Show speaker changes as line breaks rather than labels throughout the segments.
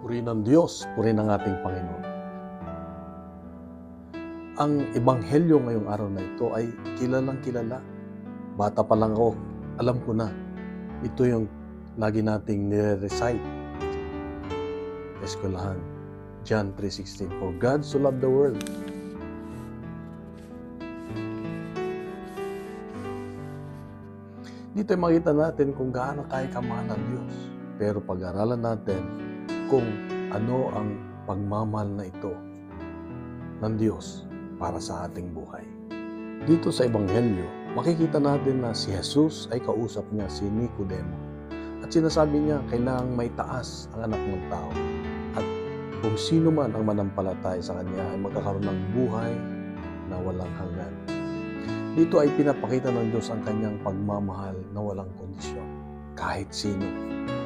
Purihin ng Diyos, purihin ng ating Panginoon. Ang ebanghelyo ngayong araw na ito ay kilalang kilala. Bata pa lang ako, alam ko na. Ito yung lagi nating nire-recite sa eskwelahan. John 3:16, For God so loved the world. Dito ay makita natin kung gaano tayo kamahal ng Diyos. Pero pag-aralan natin kung ano ang pagmamahal na ito ng Diyos para sa ating buhay. Dito sa Ebanghelyo, makikita natin na si Jesus ay kausap niya si Nicodemo. At sinasabi niya, kailangang may taas ang anak ng tao. At kung sino man ang manampalataya sa kanya ay magkakaroon ng buhay na walang hanggan. Dito ay pinapakita ng Diyos ang kanyang pagmamahal na walang kondisyon. Kahit sino,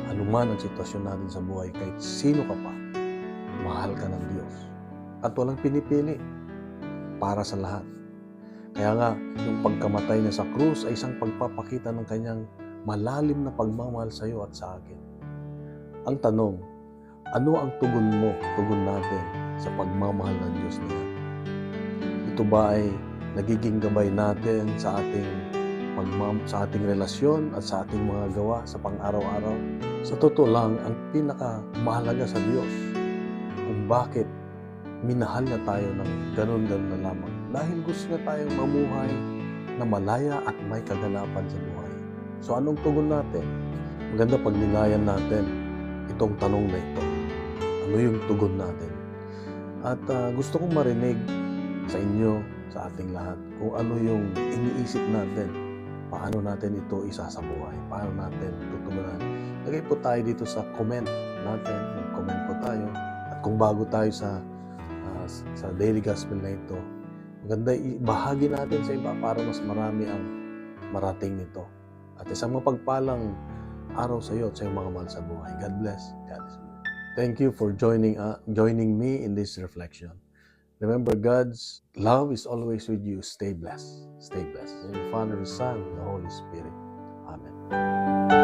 anuman ang sitwasyon natin sa buhay, kahit sino ka pa, mahal ka ng Diyos. At walang pinipili para sa lahat. Kaya nga, yung pagkamatay niya sa krus ay isang pagpapakita ng kanyang malalim na pagmamahal sa iyo at sa akin. Ang tanong, ano ang tugon mo, tugon natin sa pagmamahal ng Diyos niya? Ito ba ay nagiging gabay natin sa ating relasyon at sa ating mga gawa sa pang-araw-araw? Sa totoo lang, ang pinakamahalaga sa Diyos kung bakit minahal na tayo ng ganun-ganun na lamang. Dahil gusto niya tayong mamuhay na malaya at may kaganapan sa buhay. So anong tugon natin? Maganda pag nilayan natin itong tanong na ito. Ano yung tugon natin? At gusto kong marinig sa inyo, sa ating lahat, kung ano yung iniisip natin. Paano natin ito isasabuhay? Paano natin tutugunan? Lagay po tayo dito sa comment natin. Mag-comment po tayo. At kung bago tayo sa Daily Gospel na ito, maganda ibahagi natin sa iba para mas marami ang marating nito. At isang mapagpalang araw sa iyo at sa iyong mga mahal sa buhay. God bless. God is good. Thank you for joining me in this reflection. Remember, God's love is always with you. Stay blessed. Stay blessed. In the Father, the Son, and the Holy Spirit. Amen.